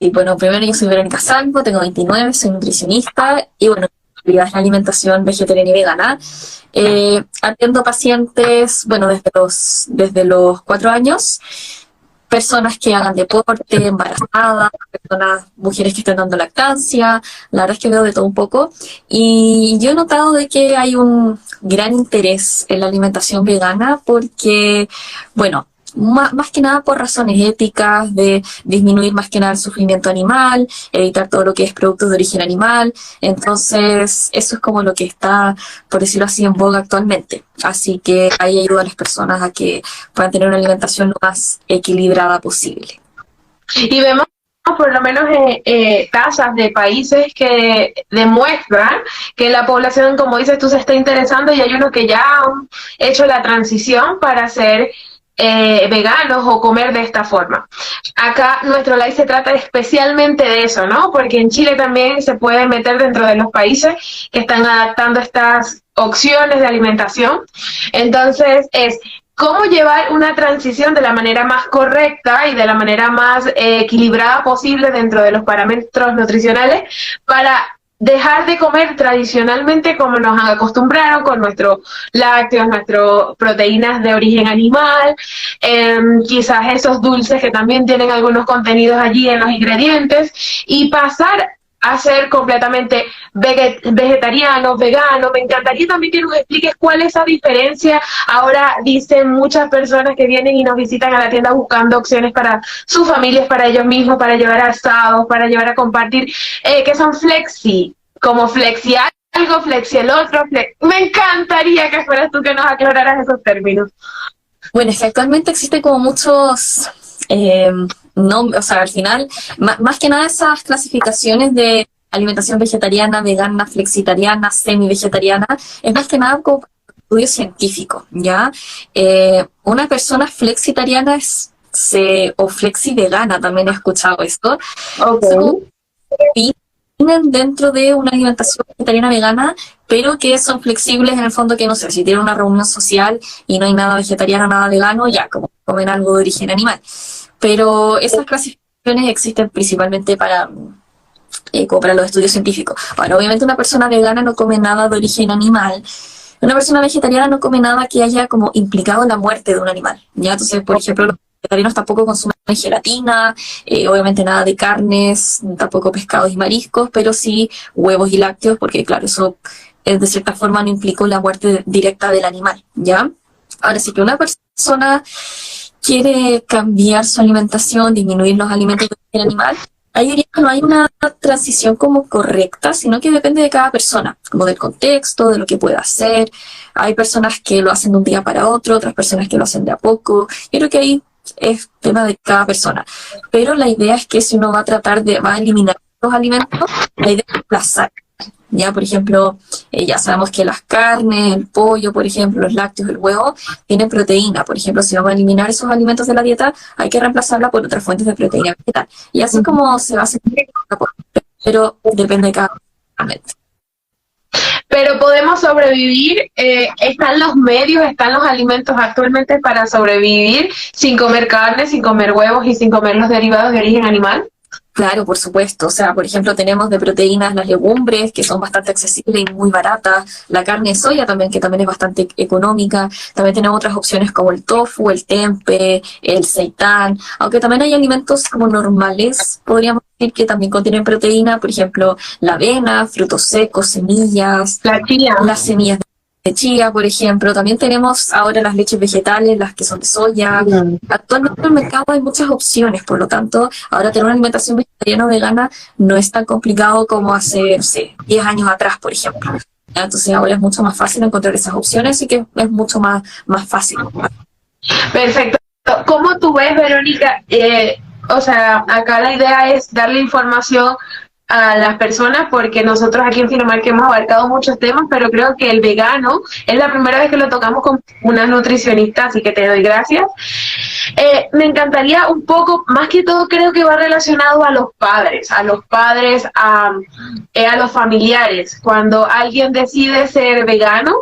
Y bueno, primero yo soy Verónica Salvo, tengo 29, soy nutricionista y bueno, mi prioridad es la alimentación vegetariana y vegana. Atiendo pacientes, bueno, desde los 4 años, personas que hagan deporte, embarazadas, personas, mujeres que estén dando lactancia, la verdad es que veo de todo un poco. Y yo he notado de que hay un gran interés en la alimentación vegana porque, bueno, más que nada por razones éticas, de disminuir más que nada el sufrimiento animal, evitar todo lo que es productos de origen animal. Entonces, eso es como lo que está, por decirlo así, en boga actualmente. Así que ahí ayuda a las personas a que puedan tener una alimentación lo más equilibrada posible. Y vemos por lo menos tasas de países que demuestran que la población, como dices tú, se está interesando y hay unos que ya han hecho la transición para ser veganos o comer de esta forma. Acá nuestro live se trata especialmente de eso, ¿no? Porque en Chile también se puede meter dentro de los países que están adaptando estas opciones de alimentación. Entonces es cómo llevar una transición de la manera más correcta y de la manera más equilibrada posible dentro de los parámetros nutricionales para dejar de comer tradicionalmente como nos acostumbraron con nuestros lácteos, nuestras proteínas de origen animal, quizás esos dulces que también tienen algunos contenidos allí en los ingredientes y pasar a ser completamente vegetariano, vegano. Me encantaría también que nos expliques cuál es esa diferencia. Ahora dicen muchas personas que vienen y nos visitan a la tienda buscando opciones para sus familias, para ellos mismos, para llevar a asados, para llevar a compartir, que son flexi, como flexi algo, flexi el otro. Me encantaría que fueras tú que nos aclararas esos términos. Bueno, es que actualmente existen como muchos, no, o sea, al final, más que nada esas clasificaciones de alimentación vegetariana, vegana, flexitariana, semi-vegetariana, es más que nada como estudio científico, ¿ya? Una persona flexitariana o flexi-vegana, también he escuchado esto. Okay. Vienen dentro de una alimentación vegetariana vegana, pero que son flexibles en el fondo, que no sé, si tienen una reunión social y no hay nada vegetariano, nada vegano, ya como comen algo de origen animal. Pero esas clasificaciones existen principalmente como para los estudios científicos. Ahora, obviamente una persona vegana no come nada de origen animal. Una persona vegetariana no come nada que haya como implicado la muerte de un animal, ¿ya? Entonces, por ejemplo, los vegetarianos tampoco consumen gelatina, obviamente nada de carnes, tampoco pescados y mariscos, pero sí huevos y lácteos, porque claro, eso de cierta forma no implicó la muerte directa del animal, ¿ya? Ahora, si que una persona quiere cambiar su alimentación, disminuir los alimentos del animal, ahí diría que no hay una transición como correcta, sino que depende de cada persona, como del contexto, de lo que pueda hacer. Hay personas que lo hacen de un día para otro, otras personas que lo hacen de a poco. Yo creo que ahí es tema de cada persona. Pero la idea es que si uno va a eliminar los alimentos, la idea es reemplazar. Ya, por ejemplo, ya sabemos que las carnes, el pollo, por ejemplo, los lácteos, el huevo, tienen proteína. Por ejemplo, si vamos a eliminar esos alimentos de la dieta, hay que reemplazarla por otras fuentes de proteína vegetal. Y así como se va a hacer, pero depende de cada alimento. Pero podemos sobrevivir, están los medios, están los alimentos actualmente para sobrevivir sin comer carne, sin comer huevos y sin comer los derivados de origen animal. Claro, por supuesto. O sea, por ejemplo, tenemos de proteínas las legumbres, que son bastante accesibles y muy baratas. La carne de soya también, que también es bastante económica. También tenemos otras opciones como el tofu, el tempeh, el seitán. Aunque también hay alimentos como normales, podríamos decir, que también contienen proteína. Por ejemplo, la avena, frutos secos, semillas. La chía. Las semillas de chía, por ejemplo. También tenemos ahora las leches vegetales, las que son de soya. Actualmente en el mercado hay muchas opciones, por lo tanto, ahora tener una alimentación vegetariana o vegana no es tan complicado como hace, no sé, 10 años atrás, por ejemplo. ¿Ya? Entonces ahora es mucho más fácil encontrar esas opciones y que es mucho más fácil. Perfecto. ¿Cómo tú ves, Verónica? O sea, acá la idea es darle información a las personas, porque nosotros aquí en Finomar que hemos abarcado muchos temas, pero creo que el vegano es la primera vez que lo tocamos con una nutricionista, así que te doy gracias. Me encantaría un poco, más que todo creo que va relacionado a los padres, a los familiares. Cuando alguien decide ser vegano,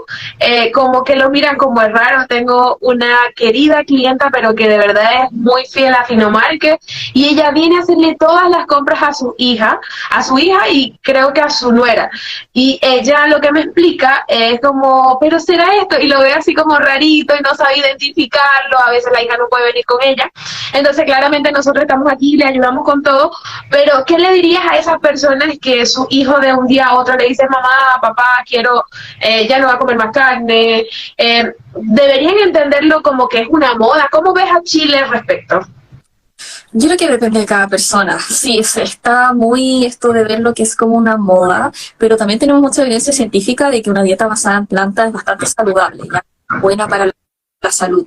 como que lo miran como es raro. Tengo una querida clienta, pero que de verdad es muy fiel a Finomarket, y ella viene a hacerle todas las compras a su hija y creo que a su nuera. Y ella lo que me explica es como, pero será esto, y lo ve así como rarito y no sabe identificarlo. A veces la hija no puede venir con ella. Entonces, claramente nosotros estamos aquí, le ayudamos con todo, pero ¿qué le dirías a esas personas que su hijo de un día a otro le dice, mamá, papá, quiero, ya no va a comer más carne? Deberían entenderlo como que es una moda. ¿Cómo ves a Chile al respecto? Yo creo que depende de cada persona. Sí, está muy esto de ver lo que es como una moda, pero también tenemos mucha evidencia científica de que una dieta basada en plantas es bastante saludable, ¿ya? Buena para la salud.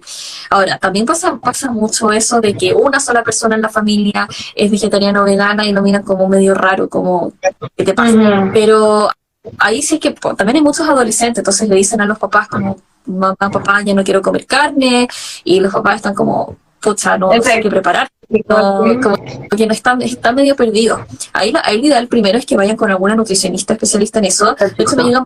Ahora, también pasa mucho eso de que una sola persona en la familia es vegetariana o vegana y lo miran como medio raro, como, ¿qué te pasa? Pero ahí sí que también hay muchos adolescentes, entonces le dicen a los papás como, mamá, papá, ya no quiero comer carne, y los papás están como, pucha, no sé qué preparar. No, como que no están medio perdidos. Ahí lo ideal primero es que vayan con alguna nutricionista especialista en eso. De hecho, me llegan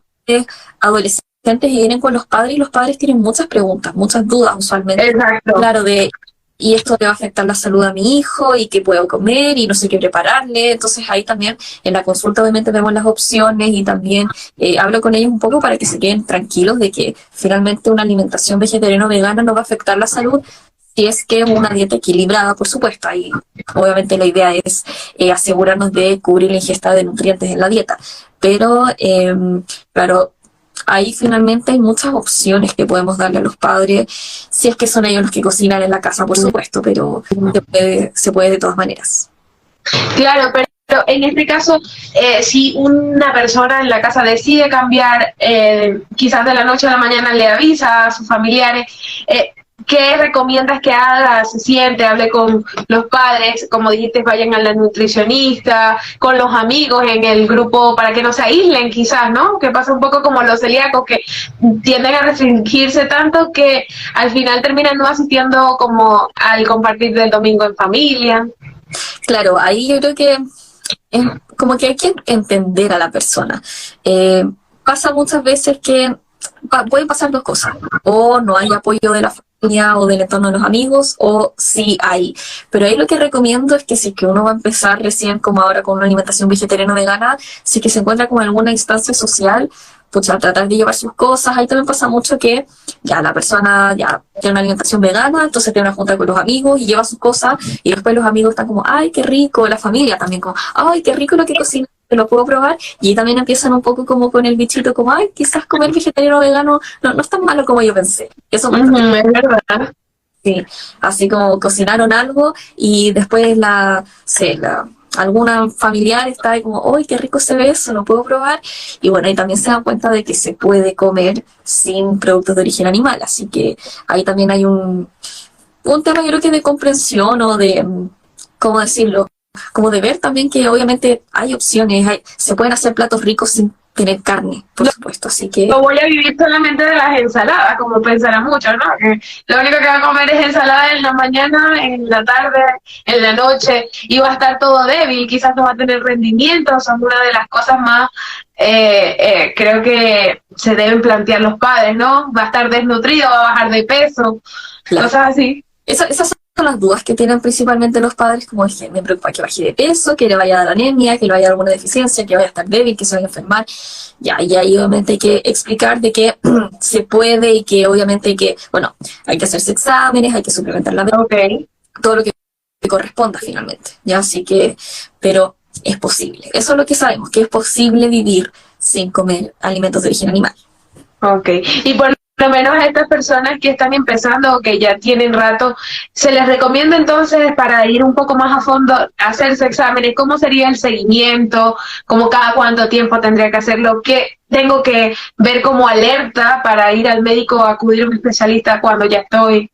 adolescentes y vienen con los padres, y los padres tienen muchas preguntas, muchas dudas usualmente. Exacto. Claro, y esto le va a afectar la salud a mi hijo, y qué puedo comer, y no sé qué prepararle. Entonces ahí también en la consulta obviamente vemos las opciones, y también hablo con ellos un poco para que se queden tranquilos de que finalmente una alimentación vegetariana o vegana no va a afectar la salud, si es que una dieta equilibrada, por supuesto. Ahí obviamente la idea es asegurarnos de cubrir la ingesta de nutrientes en la dieta. Pero, claro, ahí finalmente hay muchas opciones que podemos darle a los padres, si es que son ellos los que cocinan en la casa, por supuesto, pero se puede de todas maneras. Claro, pero en este caso, si una persona en la casa decide cambiar, quizás de la noche a la mañana le avisa a sus familiares, ¿qué recomiendas que haga? Se siente, hable con los padres, como dijiste, vayan a la nutricionista, con los amigos en el grupo, para que no se aíslen quizás, ¿no? Que pasa un poco como los celíacos, que tienden a restringirse tanto que al final terminan no asistiendo como al compartir del domingo en familia. Claro, ahí yo creo que es como que hay que entender a la persona. Pasa muchas veces que pueden pasar dos cosas: o no hay apoyo de la familia o del entorno de los amigos, o sí hay. Pero ahí lo que recomiendo es que si es que uno va a empezar recién, como ahora, con una alimentación vegetariana o vegana, si es que se encuentra con alguna instancia social, pues a tratar de llevar sus cosas. Ahí también pasa mucho que ya la persona ya tiene una alimentación vegana, entonces tiene una junta con los amigos y lleva sus cosas, y después los amigos están como, ay, qué rico, la familia también como, ay, qué rico lo que cocina, te lo puedo probar, y ahí también empiezan un poco como con el bichito, como, ay, quizás comer vegetariano o vegano no es tan malo como yo pensé. Eso es verdad. Sí, así como cocinaron algo y después alguna familiar está ahí como, ¡ay, qué rico se ve eso! Lo puedo probar. Y bueno, ahí también se dan cuenta de que se puede comer sin productos de origen animal. Así que ahí también hay un tema, yo creo que de comprensión, o de, ¿cómo decirlo? Como de ver también que obviamente hay opciones, se pueden hacer platos ricos sin tener carne, por supuesto, así que... No voy a vivir solamente de las ensaladas, como pensarán muchos, ¿no? Que lo único que va a comer es ensalada en la mañana, en la tarde, en la noche, y va a estar todo débil, quizás no va a tener rendimiento. Son una de las cosas más, creo que se deben plantear los padres, ¿no? Va a estar desnutrido, va a bajar de peso, claro. Cosas así. Esas son las dudas que tienen principalmente los padres, como dije, me preocupa que baje de peso, que le vaya a dar anemia, que le vaya a dar alguna deficiencia, que vaya a estar débil, que se vaya a enfermar. Ya, y ahí obviamente hay que explicar de que se puede, y que obviamente hay que hacerse exámenes, hay que suplementar la okay. Todo lo que corresponda finalmente, ya, así que, pero es posible. Eso es lo que sabemos, que es posible vivir sin comer alimentos de origen animal. Ok, y por lo menos a estas personas que están empezando o que ya tienen rato, ¿se les recomienda entonces, para ir un poco más a fondo, hacerse exámenes? ¿Cómo sería el seguimiento? ¿Cómo cada cuánto tiempo tendría que hacerlo? ¿Qué tengo que ver como alerta para ir al médico o acudir a un especialista cuando ya estoy?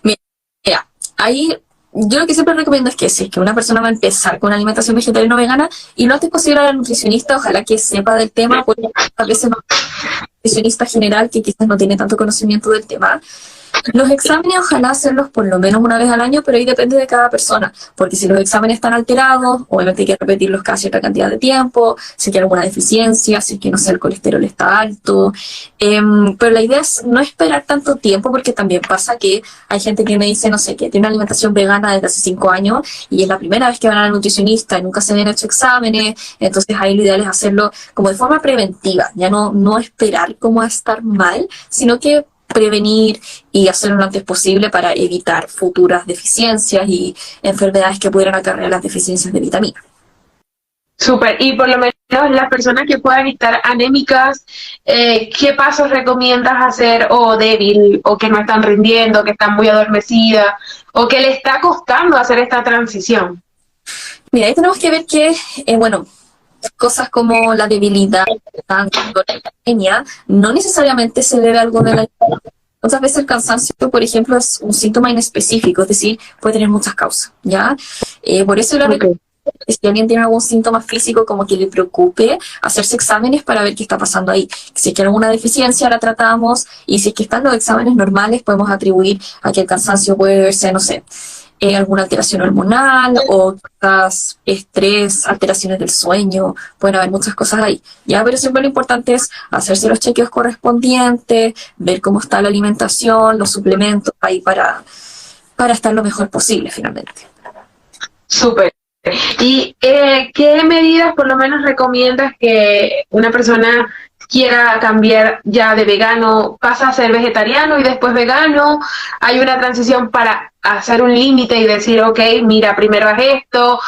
Mira, ahí yo lo que siempre recomiendo es que si es que una persona va a empezar con una alimentación vegetariana o vegana, y lo antes posible a la nutricionista, ojalá que sepa del tema, porque a veces no nutricionista general que quizás no tiene tanto conocimiento del tema. Los exámenes ojalá hacerlos por lo menos una vez al año, pero ahí depende de cada persona, porque si los exámenes están alterados, obviamente hay que repetirlos cada cierta cantidad de tiempo, si hay alguna deficiencia, si es que no sé, el colesterol está alto, pero la idea es no esperar tanto tiempo, porque también pasa que hay gente que me dice, no sé, que tiene una alimentación vegana desde hace 5 años y es la primera vez que van a la nutricionista y nunca se habían hecho exámenes, entonces ahí lo ideal es hacerlo como de forma preventiva, ya no esperar cómo a estar mal, sino que prevenir y hacerlo lo antes posible para evitar futuras deficiencias y enfermedades que pudieran acarrear las deficiencias de vitaminas. Súper, y por lo menos las personas que puedan estar anémicas, ¿qué pasos recomiendas hacer o débil, o que no están rindiendo, que están muy adormecidas, o que le está costando hacer esta transición? Mira, ahí tenemos que ver que, bueno, cosas como la debilidad, la anemia, no necesariamente se debe a algo de la alimentación. Otras veces el cansancio, por ejemplo, es un síntoma inespecífico, es decir, puede tener muchas causas, ¿ya? Por eso la Okay. si alguien tiene algún síntoma físico como que le preocupe, hacerse exámenes para ver qué está pasando ahí. Si es que hay alguna deficiencia, la tratamos, y si es que están los exámenes normales, podemos atribuir a que el cansancio puede verse, no sé, alguna alteración hormonal o quizás estrés, alteraciones del sueño, pueden haber muchas cosas ahí. Ya, pero siempre lo importante es hacerse los chequeos correspondientes, ver cómo está la alimentación, los suplementos ahí para estar lo mejor posible finalmente. Súper. ¿Y qué medidas por lo menos recomiendas que una persona quiera cambiar ya de vegano, pasa a ser vegetariano y después vegano? ¿Hay una transición para hacer un límite y decir, ok, mira, primero haz esto?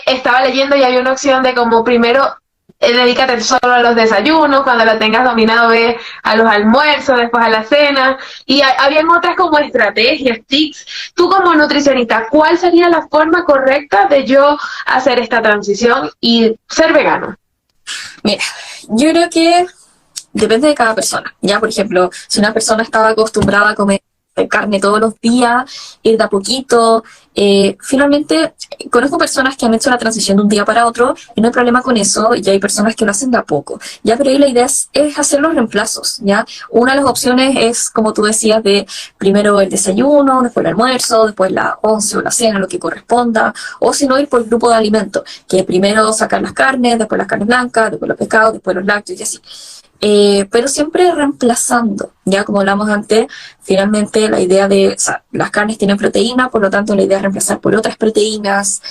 Estaba leyendo y hay una opción de como primero dedícate solo a los desayunos, cuando lo tengas dominado ve a los almuerzos, después a la cena, y habían otras como estrategias, tips. Tú como nutricionista, ¿cuál sería la forma correcta de yo hacer esta transición y ser vegano? Mira, yo creo que depende de cada persona. Ya, por ejemplo, si una persona estaba acostumbrada a comer carne todos los días, ir de a poquito, finalmente conozco personas que han hecho la transición de un día para otro y no hay problema con eso, y hay personas que lo hacen de a poco. Ya, pero ahí la idea es hacer los reemplazos. Ya, una de las opciones es, como tú decías, de primero el desayuno, después el almuerzo, después la once o la cena, lo que corresponda, o si no ir por grupo de alimentos, que primero sacar las carnes, después las carnes blancas, después los pescados, después los lácteos y así. Pero siempre reemplazando, ya como hablamos antes, finalmente la idea de, o sea, las carnes tienen proteína, por lo tanto la idea es reemplazar por otras proteínas,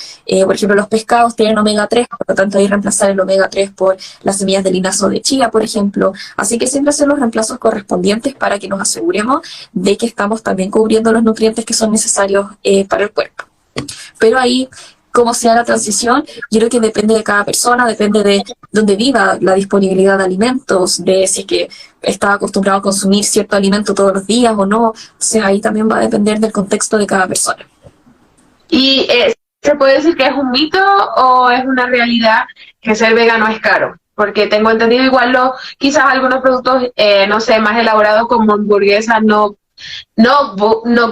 por ejemplo los pescados tienen omega 3, por lo tanto hay que reemplazar el omega 3 por las semillas de linaza o de chía, por ejemplo, así que siempre hacer los reemplazos correspondientes para que nos aseguremos de que estamos también cubriendo los nutrientes que son necesarios para el cuerpo. Pero ahí, cómo sea la transición, yo creo que depende de cada persona, depende de dónde viva, la disponibilidad de alimentos, de si es que está acostumbrado a consumir cierto alimento todos los días o no. Entonces ahí también va a depender del contexto de cada persona. ¿Y se puede decir que es un mito o es una realidad que ser vegano es caro? Porque tengo entendido igual quizás algunos productos, no sé, más elaborados como hamburguesas no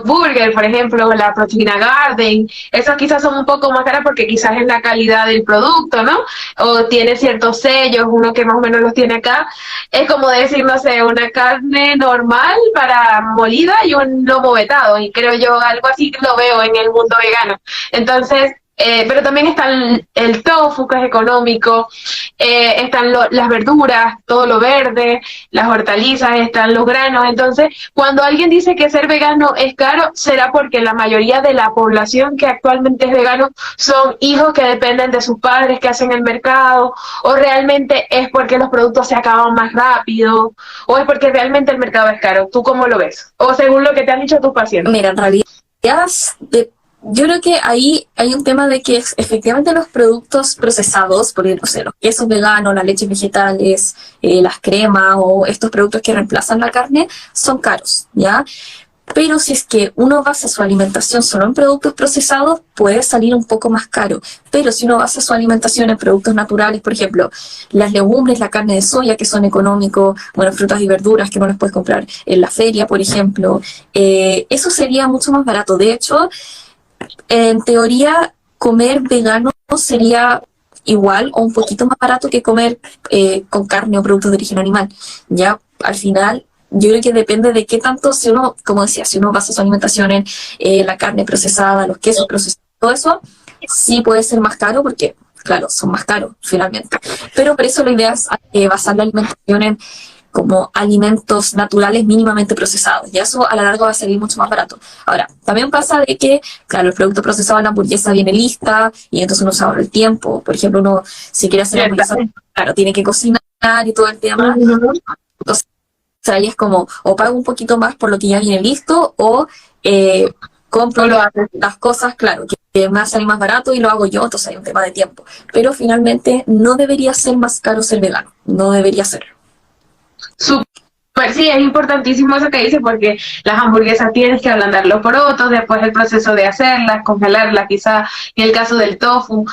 burger, por ejemplo, la proteína Garden, esas quizás son un poco más caras porque quizás es la calidad del producto, ¿no? O tiene ciertos sellos, uno que más o menos los tiene acá. Es como decir, no sé, una carne normal para molida y un lomo vetado, y creo yo algo así lo veo en el mundo vegano. Entonces, pero también está el tofu, que es económico, están las verduras, todo lo verde, las hortalizas, están los granos. Entonces, cuando alguien dice que ser vegano es caro, será porque la mayoría de la población que actualmente es vegano son hijos que dependen de sus padres que hacen el mercado, o realmente es porque los productos se acaban más rápido, o es porque realmente el mercado es caro. ¿Tú cómo lo ves? O según lo que te han dicho tus pacientes. Mira, en realidad, yo creo que ahí hay un tema de que efectivamente los productos procesados, por ejemplo, no sé, los quesos veganos, las leches vegetales, las cremas o estos productos que reemplazan la carne, son caros, ¿ya? Pero si es que uno basa su alimentación solo en productos procesados, puede salir un poco más caro. Pero si uno basa su alimentación en productos naturales, por ejemplo, las legumbres, la carne de soya, que son económicos, bueno, frutas y verduras que no las puedes comprar en la feria, por ejemplo, eso sería mucho más barato. De hecho, En teoría, comer vegano sería igual o un poquito más barato que comer con carne o productos de origen animal. Ya, al final, yo creo que depende de qué tanto, si uno, como decía, si uno basa su alimentación en la carne procesada, los quesos procesados, todo eso, sí puede ser más caro porque, claro, son más caros finalmente. Pero por eso la idea es basar la alimentación en como alimentos naturales mínimamente procesados. Y eso a la larga va a salir mucho más barato. Ahora, también pasa de que, claro, el producto procesado en la hamburguesa viene lista y entonces uno se ahorra el tiempo. Por ejemplo, uno si quiere hacer hamburguesa, claro, tiene que cocinar y todo el tema. Entonces, ahí es como, o pago un poquito más por lo que ya viene listo, o compro las cosas, claro, que me va a salir más barato y lo hago yo, entonces hay un tema de tiempo. Pero finalmente no debería ser más caro ser vegano, no debería ser. Súper, sí, es importantísimo eso que dice porque las hamburguesas tienes que ablandar los porotos, después el proceso de hacerlas, congelarlas, quizá en el caso del tofu.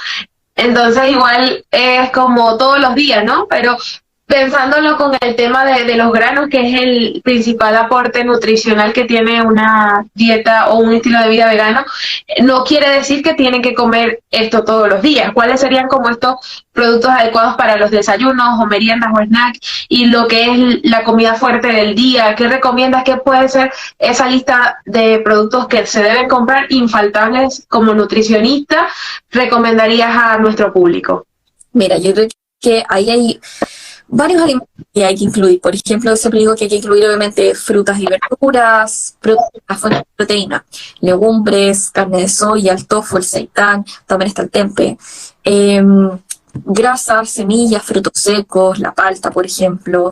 Entonces igual es como todos los días, ¿no? Pero pensándolo con el tema de los granos, que es el principal aporte nutricional que tiene una dieta o un estilo de vida vegano, no quiere decir que tienen que comer esto todos los días. ¿Cuáles serían como estos productos adecuados para los desayunos o meriendas o snacks? Y lo que es la comida fuerte del día, ¿qué recomiendas? ¿Qué puede ser esa lista de productos que se deben comprar infaltables como nutricionista? ¿Recomendarías a nuestro público? Mira, yo creo que ahí hay varios alimentos que hay que incluir. Por ejemplo, siempre digo que hay que incluir obviamente frutas y verduras, las fuentes de proteína, legumbres, carne de soya, el tofu, el seitán, también está el tempe, grasas, semillas, frutos secos, la palta, por ejemplo,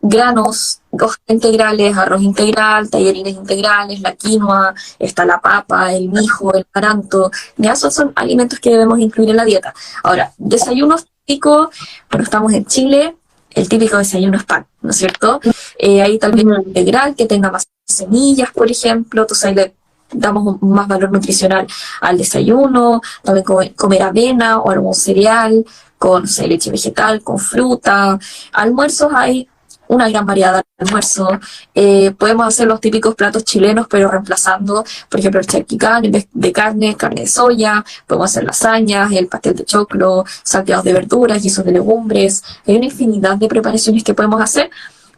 granos, hojas integrales, arroz integral, tallarines integrales, la quinoa, está la papa, el mijo, el amaranto. Ya esos son alimentos que debemos incluir en la dieta. Ahora, desayunos típicos, bueno, estamos en Chile, el típico desayuno es pan, ¿no es cierto? Ahí tal vez integral, que tenga más semillas, por ejemplo, entonces ahí le damos más valor nutricional al desayuno, también comer avena o algún cereal, con o sea, leche vegetal, con fruta. Almuerzos hay una gran variedad de almuerzos. Podemos hacer los típicos platos chilenos, pero reemplazando, por ejemplo, el charquicán en vez de carne, carne de soya. Podemos hacer lasañas, el pastel de choclo, salteados de verduras, guisos de legumbres. Hay una infinidad de preparaciones que podemos hacer,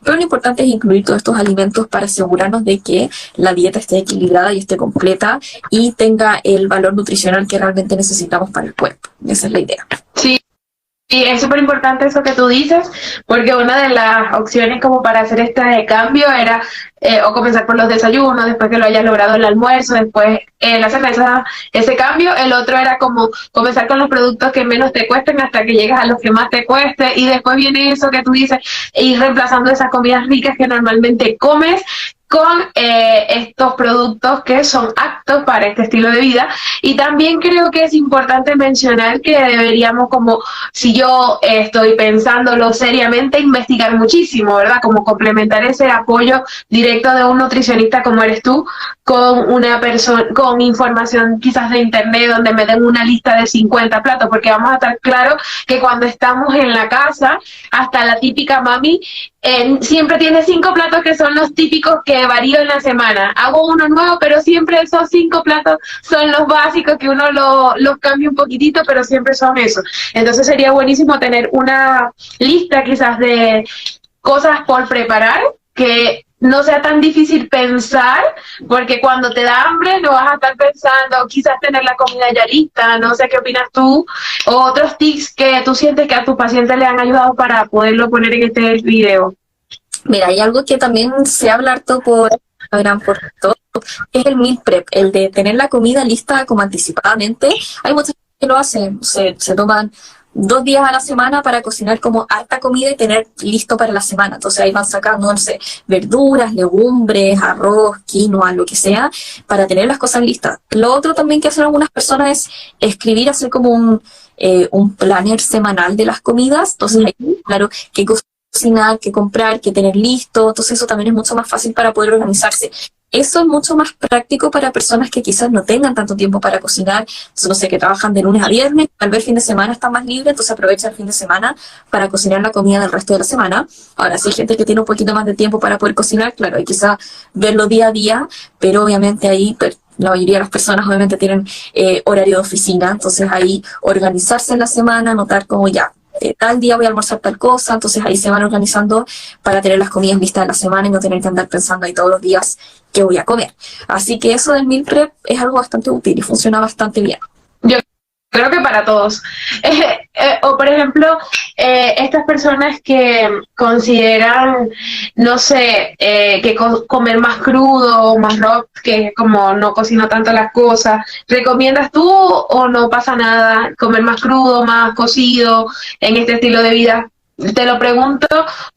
pero lo importante es incluir todos estos alimentos para asegurarnos de que la dieta esté equilibrada y esté completa y tenga el valor nutricional que realmente necesitamos para el cuerpo. Esa es la idea. Sí. Y es súper importante eso que tú dices, porque una de las opciones como para hacer este cambio era o comenzar por los desayunos, después que lo hayas logrado el almuerzo, después hacer ese cambio. El otro era como comenzar con los productos que menos te cuesten hasta que llegas a los que más te cueste, y después viene eso que tú dices, ir reemplazando esas comidas ricas que normalmente comes con estos productos que son aptos para este estilo de vida. Y también creo que es importante mencionar que deberíamos, como si yo estoy pensándolo seriamente, investigar muchísimo, ¿verdad? Como complementar ese apoyo directo de un nutricionista como eres tú, con una persona, con información quizás de internet donde me den una lista de 50 platos, porque vamos a estar claros que cuando estamos en la casa, hasta la típica mami siempre tiene 5 platos que son los típicos que varío en la semana. Hago uno nuevo, pero siempre esos 5 platos son los básicos que uno los cambia un poquitito, pero siempre son esos. Entonces sería buenísimo tener una lista quizás de cosas por preparar que no sea tan difícil pensar, porque cuando te da hambre no vas a estar pensando, quizás tener la comida ya lista. No sé qué opinas tú, o otros tips que tú sientes que a tus pacientes le han ayudado para poderlo poner en este video. Mira, hay algo que también se habla harto por Instagram, por todo, es el meal prep, el de tener la comida lista como anticipadamente. Hay mucha gente que lo hace, se toman 2 días a la semana para cocinar como harta comida y tener listo para la semana. Entonces ahí van sacando, no sé, verduras, legumbres, arroz, quinoa, lo que sea, para tener las cosas listas. Lo otro también que hacen algunas personas es escribir, hacer como un planner semanal de las comidas. Entonces ahí, claro, qué cocinar, qué comprar, qué tener listo. Entonces eso también es mucho más fácil para poder organizarse. Eso es mucho más práctico para personas que quizás no tengan tanto tiempo para cocinar. Entonces, no sé, que trabajan de lunes a viernes, tal vez el fin de semana está más libre, entonces aprovecha el fin de semana para cocinar la comida del resto de la semana. Ahora, si hay gente que tiene un poquito más de tiempo para poder cocinar, claro, hay quizás verlo día a día, pero obviamente ahí la mayoría de las personas obviamente tienen horario de oficina, entonces ahí organizarse en la semana, notar como ya, tal día voy a almorzar tal cosa, entonces ahí se van organizando para tener las comidas listas de la semana y no tener que andar pensando ahí todos los días qué voy a comer. Así que eso del meal prep es algo bastante útil y funciona bastante bien. Yo creo que para todos. O por ejemplo, estas personas que consideran, no sé, que comer más crudo o más raw, que como no cocino tanto las cosas, ¿recomiendas tú o no pasa nada comer más crudo, más cocido en este estilo de vida? Te lo pregunto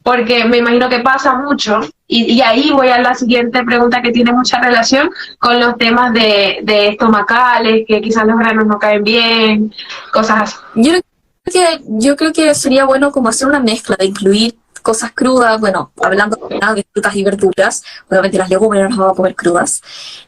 porque me imagino que pasa mucho y ahí voy a la siguiente pregunta que tiene mucha relación con los temas de estomacales, que quizás los granos no caen bien, cosas así. Yo creo que sería bueno como hacer una mezcla de incluir cosas crudas, bueno, hablando de frutas y verduras, obviamente las legumbres no las vamos a comer crudas,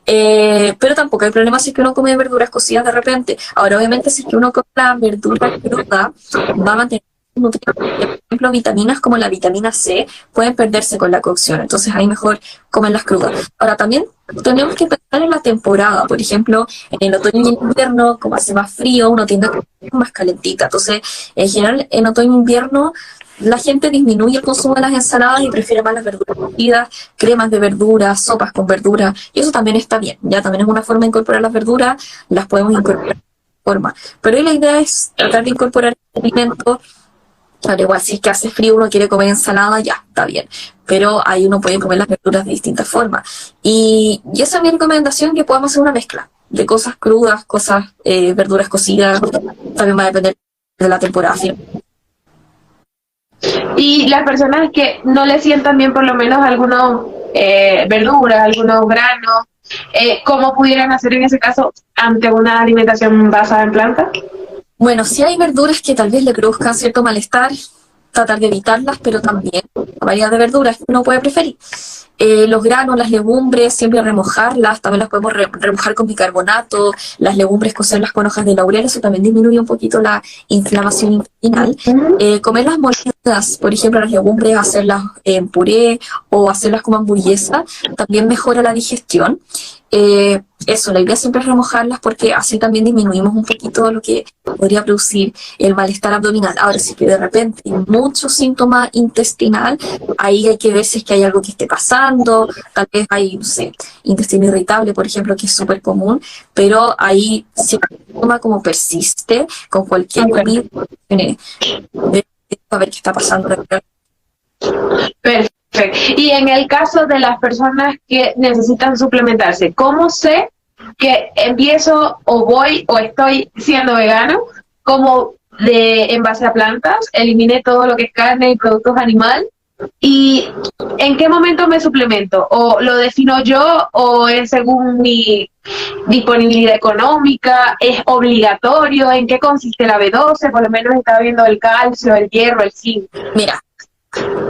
pero tampoco hay problema si es que uno come verduras cocidas de repente. Ahora, obviamente, si es que uno come la verdura cruda, va a mantener nutrientes. Por ejemplo, vitaminas como la vitamina C pueden perderse con la cocción, entonces ahí mejor comen las crudas. Ahora, también tenemos que pensar en la temporada, por ejemplo, en el otoño y en invierno, como hace más frío, uno tiende a comer más calentita, entonces, en general, en otoño e invierno, la gente disminuye el consumo de las ensaladas y prefiere más las verduras cocidas, cremas de verduras, sopas con verduras, y eso también está bien, ya también es una forma de incorporar las verduras, las podemos incorporar de forma, pero hoy la idea es tratar de incorporar alimentos. Claro, igual si es que hace frío uno quiere comer ensalada, ya, está bien. Pero ahí uno puede comer las verduras de distintas formas. Y esa es mi recomendación, que podamos hacer una mezcla de cosas crudas, cosas, verduras cocidas. También va a depender de la temporada. ¿Sí? Y las personas que no le sientan bien por lo menos algunos verduras, algunos granos, ¿cómo pudieran hacer en ese caso ante una alimentación basada en plantas? Bueno, si hay verduras que tal vez le produzcan cierto malestar, tratar de evitarlas, pero también variedad de verduras que uno puede preferir. Los granos, las legumbres, siempre remojarlas, también las podemos remojar con bicarbonato, las legumbres cocerlas con hojas de laurel, eso también disminuye un poquito la inflamación intestinal. Comer las molidas, por ejemplo, las legumbres, hacerlas en puré o hacerlas como hamburguesa, también mejora la digestión. Eso, la idea siempre es remojarlas porque así también disminuimos un poquito lo que podría producir el malestar abdominal. Ahora, si que de repente hay mucho síntoma intestinal, ahí hay que ver si es que hay algo que esté pasando, tal vez hay, no sé, intestino irritable, por ejemplo, que es súper común, pero ahí si el síntoma como persiste con cualquier comida, de saber qué está pasando. Perfecto. Y en el caso de las personas que necesitan suplementarse, ¿cómo sé que empiezo o voy o estoy siendo vegano? Como en base a plantas, eliminé todo lo que es carne y productos animales. ¿Y en qué momento me suplemento? ¿O lo defino yo o es según mi disponibilidad económica? ¿Es obligatorio? ¿En qué consiste la B12? Por lo menos estaba viendo el calcio, el hierro, el zinc. Mira,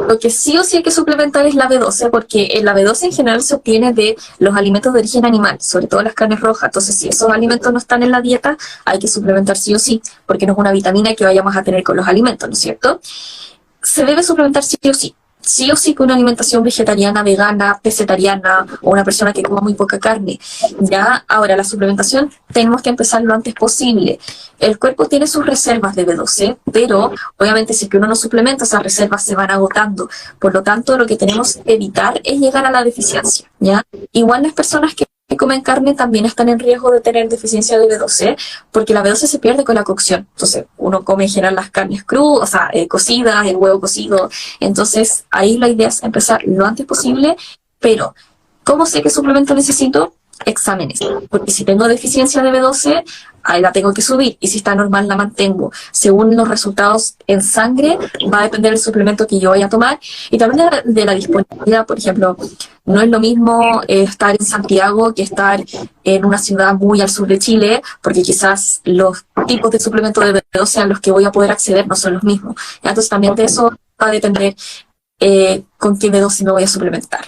lo que sí o sí hay que suplementar es la B12, porque la B12 en general se obtiene de los alimentos de origen animal, sobre todo las carnes rojas. Entonces, si esos alimentos no están en la dieta, hay que suplementar sí o sí, porque no es una vitamina que vayamos a tener con los alimentos, ¿no es cierto? Se debe suplementar sí o sí. Sí o sí con una alimentación vegetariana, vegana, pescetariana o una persona que coma muy poca carne. Ya, ahora la suplementación tenemos que empezar lo antes posible. El cuerpo tiene sus reservas de B12, pero obviamente si que uno no suplementa, esas reservas se van agotando. Por lo tanto, lo que tenemos que evitar es llegar a la deficiencia, ¿ya? Igual las personas que comen carne también están en riesgo de tener deficiencia de B12, porque la B12 se pierde con la cocción. Entonces, uno come en general las carnes crudas, o sea, cocidas, el huevo cocido. Entonces, ahí la idea es empezar lo antes posible, pero ¿cómo sé qué suplemento necesito? Exámenes, porque si tengo deficiencia de B12, ahí la tengo que subir, y si está normal la mantengo. Según los resultados en sangre, va a depender del suplemento que yo vaya a tomar, y también de la disponibilidad. Por ejemplo, no es lo mismo estar en Santiago que estar en una ciudad muy al sur de Chile, porque quizás los tipos de suplementos de B12 a los que voy a poder acceder no son los mismos. Entonces también de eso va a depender con qué B12 me voy a suplementar.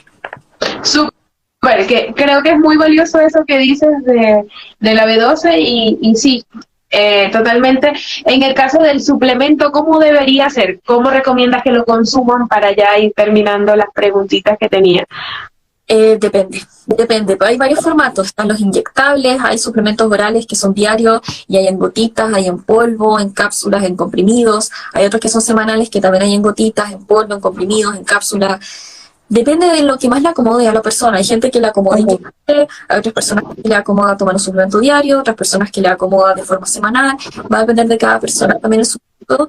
Bueno, que creo que es muy valioso eso que dices de la B12 y sí, totalmente. En el caso del suplemento, ¿cómo debería ser? ¿Cómo recomiendas que lo consuman para ya ir terminando las preguntitas que tenía? Depende. Hay varios formatos. Están los inyectables, hay suplementos orales que son diarios y hay en gotitas, hay en polvo, en cápsulas, en comprimidos. Hay otros que son semanales que también hay en gotitas, en polvo, en comprimidos, en cápsulas. Depende de lo que más le acomode a la persona. Hay gente que le acomoda inyectable, hay otras personas que le acomoda tomar un suplemento diario, otras personas que le acomoda de forma semanal. Va a depender de cada persona también el suplemento.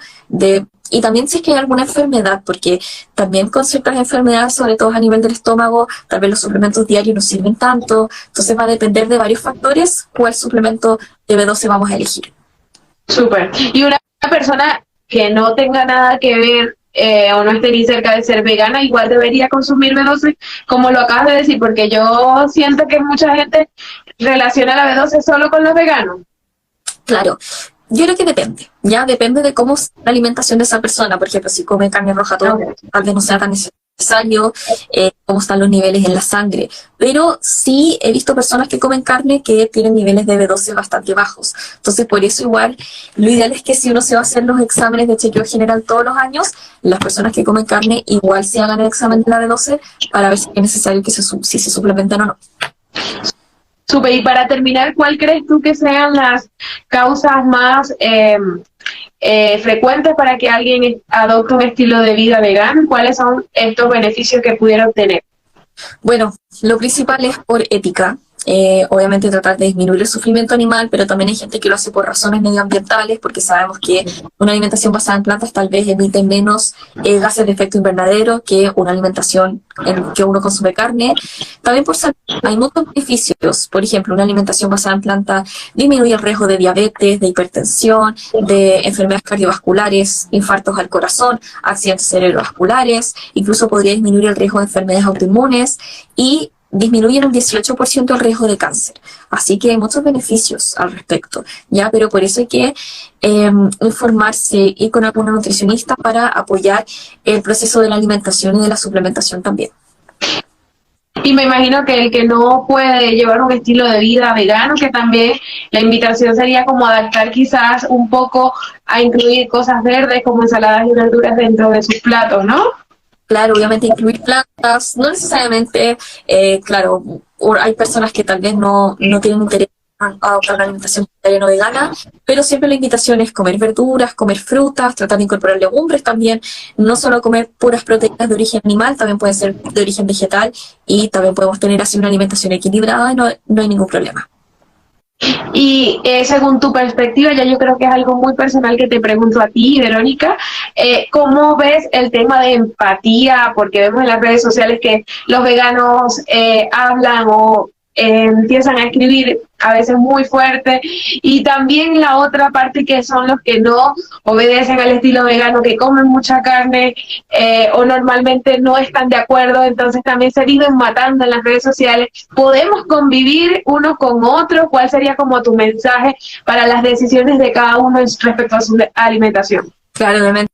Y también si es que hay alguna enfermedad, porque también con ciertas enfermedades, sobre todo a nivel del estómago, tal vez los suplementos diarios no sirven tanto. Entonces va a depender de varios factores cuál suplemento de B12 vamos a elegir. Súper. Y una persona que no tenga nada que ver o no esté ni cerca de ser vegana, igual debería consumir B12, como lo acabas de decir, porque yo siento que mucha gente relaciona la B12 solo con los veganos. Claro, yo creo que depende de cómo es la alimentación de esa persona. Por ejemplo, si come carne roja todo, tal vez no sea tan necesario, cómo están los niveles en la sangre. Pero sí he visto personas que comen carne que tienen niveles de B12 bastante bajos. Entonces, por eso igual, lo ideal es que si uno se va a hacer los exámenes de chequeo general todos los años, las personas que comen carne igual se hagan el examen de la B12 para ver si es necesario que si se suplementan o no. Súper, y para terminar, ¿cuál crees tú que sean las causas más frecuentes para que alguien adopte un estilo de vida vegano? ¿Cuáles son estos beneficios que pudiera obtener? Bueno, lo principal es por ética. Obviamente tratar de disminuir el sufrimiento animal, pero también hay gente que lo hace por razones medioambientales, porque sabemos que una alimentación basada en plantas tal vez emite menos gases de efecto invernadero que una alimentación en que uno consume carne. También por salud, hay muchos beneficios. Por ejemplo, una alimentación basada en plantas disminuye el riesgo de diabetes, de hipertensión, de enfermedades cardiovasculares, infartos al corazón, accidentes cerebrovasculares, incluso podría disminuir el riesgo de enfermedades autoinmunes y disminuyen un 18% el riesgo de cáncer. Así que hay muchos beneficios al respecto, ¿ya? Pero por eso hay que informarse y con alguna nutricionista para apoyar el proceso de la alimentación y de la suplementación también. Y me imagino que el que no puede llevar un estilo de vida vegano, que también la invitación sería como adaptar quizás un poco a incluir cosas verdes como ensaladas y verduras dentro de sus platos, ¿no? Claro, obviamente incluir plantas, no necesariamente, claro, hay personas que tal vez no tienen interés en adoptar una alimentación vegetariana o vegana, pero siempre la invitación es comer verduras, comer frutas, tratar de incorporar legumbres también, no solo comer puras proteínas de origen animal, también pueden ser de origen vegetal y también podemos tener así una alimentación equilibrada y no hay ningún problema. Y según tu perspectiva, ya yo creo que es algo muy personal que te pregunto a ti, Verónica, ¿cómo ves el tema de empatía? Porque vemos en las redes sociales que los veganos hablan o empiezan a escribir a veces muy fuerte, y también la otra parte que son los que no obedecen al estilo vegano, que comen mucha carne o normalmente no están de acuerdo, entonces también se viven matando en las redes sociales. ¿Podemos convivir unos con otros? ¿Cuál sería como tu mensaje para las decisiones de cada uno respecto a su alimentación? Claro, obviamente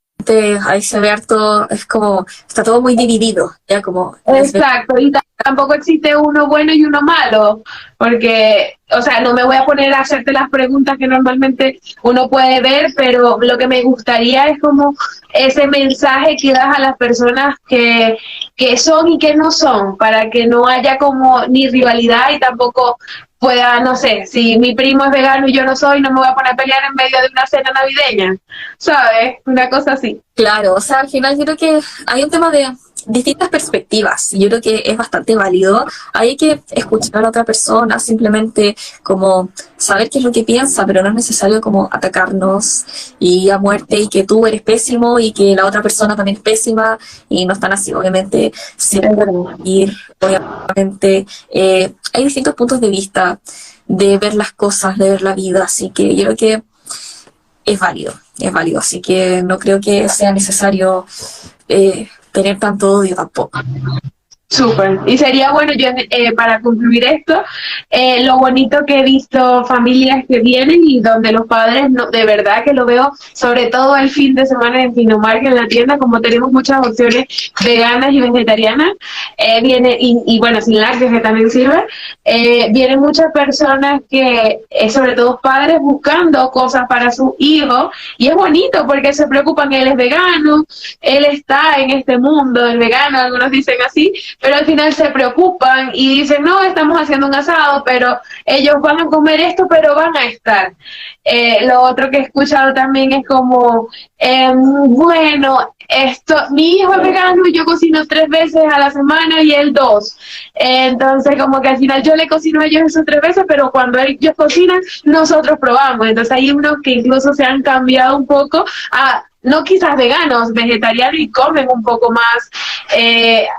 ahí se ve harto, es como, está todo muy dividido, ya como... Exacto, y tampoco existe uno bueno y uno malo, porque, o sea, no me voy a poner a hacerte las preguntas que normalmente uno puede ver, pero lo que me gustaría es como ese mensaje que das a las personas que son y que no son, para que no haya como ni rivalidad y tampoco pueda, no sé, si mi primo es vegano y yo no soy, no me voy a poner a pelear en medio de una cena navideña, ¿sabes? Una cosa así. Claro, o sea, al final yo creo que hay un tema de distintas perspectivas. Yo creo que es bastante válido. Hay que escuchar a la otra persona, simplemente como saber qué es lo que piensa, pero no es necesario como atacarnos y a muerte y que tú eres pésimo y que la otra persona también es pésima y no están así. Obviamente, obviamente hay distintos puntos de vista de ver las cosas, de ver la vida, así que yo creo que es válido, así que no creo que sea necesario tener tanto odio tampoco. Súper. Y sería bueno, yo para concluir esto, lo bonito que he visto familias que vienen y donde los padres, no, de verdad que lo veo, sobre todo el fin de semana en Finomark, en la tienda, como tenemos muchas opciones veganas y vegetarianas, viene, y bueno, sin lácteos que también sirve, vienen muchas personas que, sobre todo padres, buscando cosas para su hijo, y es bonito porque se preocupan, él es vegano, él está en este mundo del vegano, algunos dicen así, pero al final se preocupan y dicen, no, estamos haciendo un asado, pero ellos van a comer esto, pero van a estar. Lo otro que he escuchado también es como, bueno, mi hijo es vegano y yo cocino 3 veces a la semana y él 2. Entonces, como que al final yo le cocino a ellos esas 3 veces, pero cuando ellos cocinan, nosotros probamos. Entonces hay unos que incluso se han cambiado un poco a, no quizás veganos, vegetarianos, y comen un poco más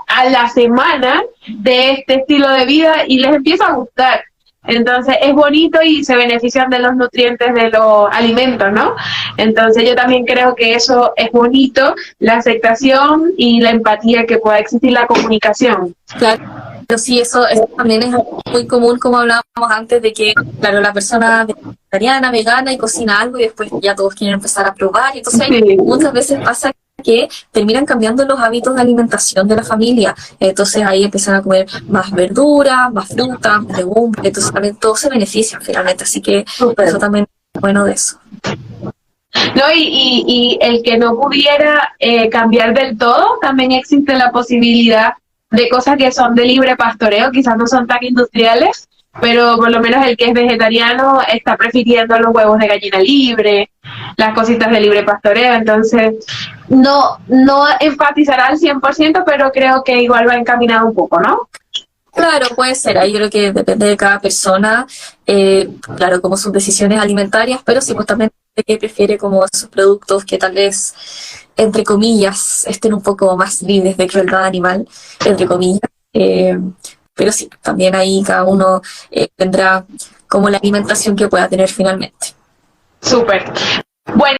a la semana de este estilo de vida y les empieza a gustar. Entonces es bonito y se benefician de los nutrientes de los alimentos, ¿no? Entonces yo también creo que eso es bonito, la aceptación y la empatía que pueda existir, la comunicación. Claro, pero sí, eso también es muy común, como hablábamos antes, de que, claro, la persona vegetariana, vegana y cocina algo y después ya todos quieren empezar a probar. Y entonces Sí. muchas veces pasa que terminan cambiando los hábitos de alimentación de la familia. Entonces ahí empiezan a comer más verduras, más frutas, más legumbres. Entonces también todos se benefician finalmente. Así que eso también es bueno de eso. No, y el que no pudiera cambiar del todo, también existe la posibilidad de cosas que son de libre pastoreo, quizás no son tan industriales, pero por lo menos el que es vegetariano está prefiriendo los huevos de gallina libre, las cositas de libre pastoreo, entonces no enfatizará al 100%, pero creo que igual va encaminado un poco, ¿no? Claro, puede ser. Ahí yo creo que depende de cada persona, claro, como sus decisiones alimentarias, pero sí, pues también de que prefiere como esos productos que tal vez, entre comillas, estén un poco más libres de crueldad animal, entre comillas. Eh, pero sí, también ahí cada uno tendrá como la alimentación que pueda tener finalmente. Súper. Bueno.